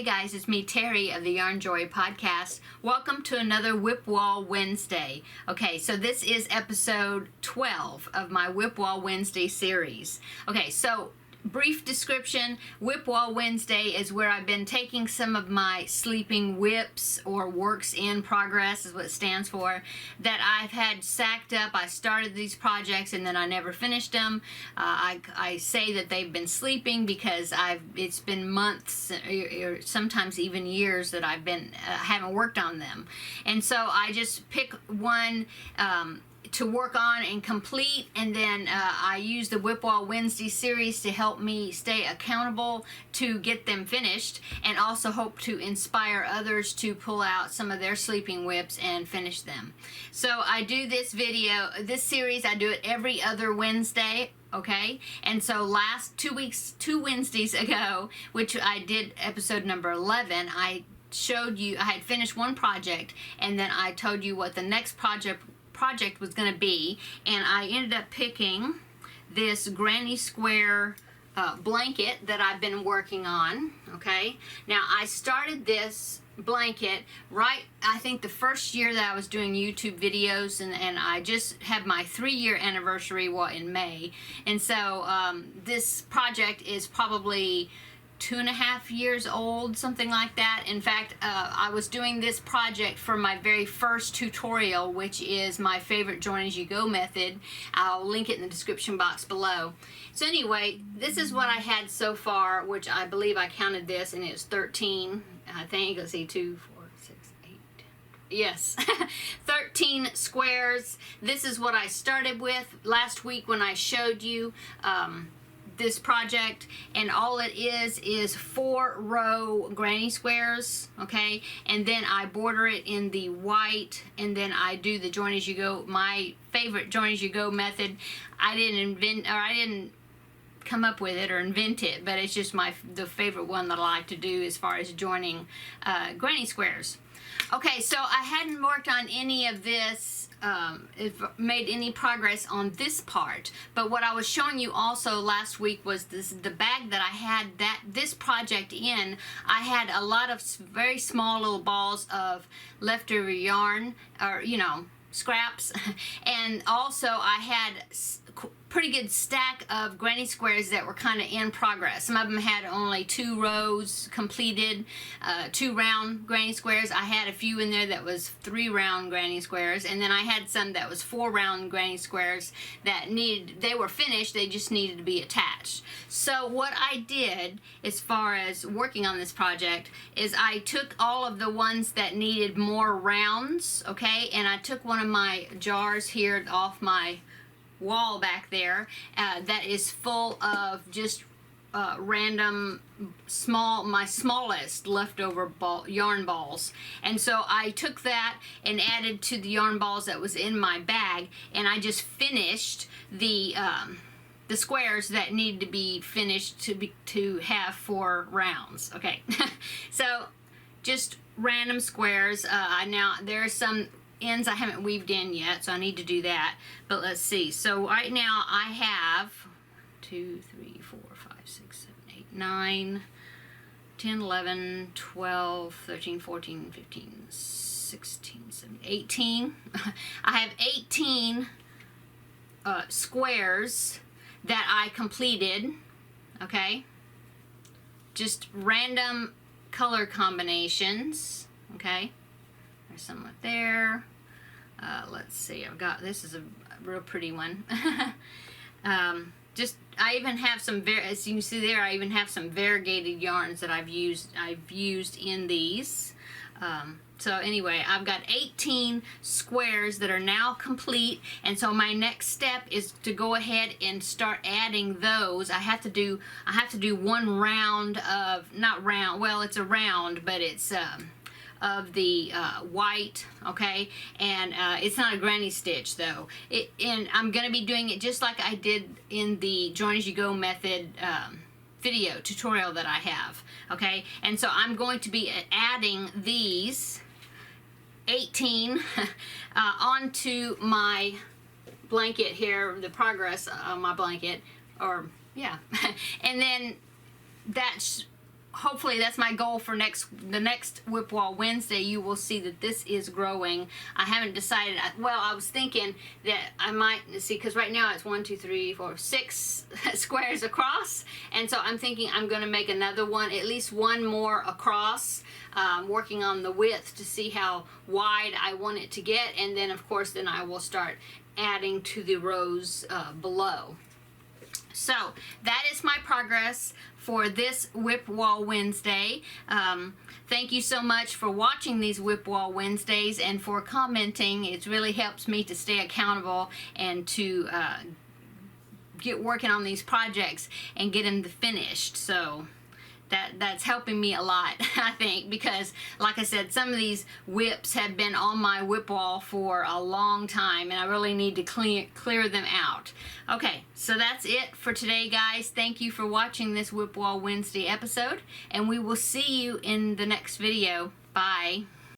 Hey guys, it's me, Terry of the Yarnjoy podcast. Welcome to another WIP Wall Wednesday. Okay, so this is episode 12 of my WIP Wall Wednesday series. Okay, so brief description, WIP Wall Wednesday is where I've been taking some of my sleeping WIPs, or works in progress is what it stands for, that I've had stacked up. I started these projects and then I never finished them. I say that they've been sleeping because it's been months or sometimes even years that I've been haven't worked on them, and so I just pick one to work on and complete, and then I use the WIP Wall Wednesday series to help me stay accountable to get them finished, and also hope to inspire others to pull out some of their sleeping WIPs and finish them. So I do this series, I do it every other Wednesday. Okay, and so last 2 Wednesdays ago, which I did episode number 11, I showed you I had finished one project, and then I told you what the next project was going to be, and I ended up picking this granny square blanket that I've been working on. Okay, now I started this blanket I think the first year that I was doing YouTube videos, and I just had my 3-year anniversary in May, and so this project is probably 2.5 years old, something like that. In fact, I was doing this project for my very first tutorial, which is my favorite join as you go method. I'll link it in the description box below. So anyway, this is what I had so far, which I believe I counted this, and it's 13, I think, let's see, 2, 4, 6, 8, yes, 13 squares. This is what I started with last week when I showed you this project, and all it is 4-row granny squares. Okay, and then I border it in the white, and then I do the join as you go, my favorite join as you go method. I didn't come up with it or invent it, but it's just the favorite one that I like to do as far as joining granny squares. Okay, so I hadn't worked on any of this, made any progress on this part, but what I was showing you also last week was the bag that I had this project in. I had a lot of very small little balls of leftover yarn, or scraps, and also I had pretty good stack of granny squares that were kind of in progress. Some of them had only 2 rows completed, 2 round granny squares. I had a few in there that was 3 round granny squares, and then I had some that was 4 round granny squares that they were finished, they just needed to be attached. So what I did as far as working on this project is I took all of the ones that needed more rounds, okay, and I took one of my jars here off my wall back there that is full of just random my smallest leftover yarn balls, and so I took that and added to the yarn balls that was in my bag, and I just finished the squares that need to be finished to have 4 rounds. Okay, so just random squares. Now there are some ends I haven't weaved in yet, so I need to do that, but let's see. So right now I have 2, 3, 4, 5, 6, 7, 8, 9, 10, 11, 12, 13, 14, 15, 16, 17, 18. I have 18 squares that I completed. Okay, just random color combinations. Okay, there's some right there. Let's see, this is a real pretty one. I even have some, as you can see there, I even have some variegated yarns that I've used in these. So anyway, I've got 18 squares that are now complete, and so my next step is to go ahead and start adding those. I have to do 1 round of, not round, well, it's a round, but it's of the white, okay, and it's not a granny stitch though. And I'm going to be doing it just like I did in the join as you go method video tutorial that I have. Okay, and so I'm going to be adding these 18 onto my blanket here, the progress of my blanket, or yeah, and then that's hopefully that's my goal for the next WIP Wall Wednesday. You will see that this is growing. I haven't decided. Well, I was thinking that I might see, because right now it's 1, 2, 3, 4, 6 squares across, and so I'm thinking I'm going to make another one, at least one more across, working on the width to see how wide I want it to get, and then of course then I will start adding to the rows below. So that is my progress for this WIP Wall Wednesday. Thank you so much for watching these WIP Wall Wednesdays and for commenting. It really helps me to stay accountable and to get working on these projects and get them finished. So that's helping me a lot, I think, because like I said, some of these WIPs have been on my WIP wall for a long time, and I really need to clear them out. Okay, so that's it for today, guys. Thank you for watching this WIP Wall Wednesday episode, and we will see you in the next video. Bye.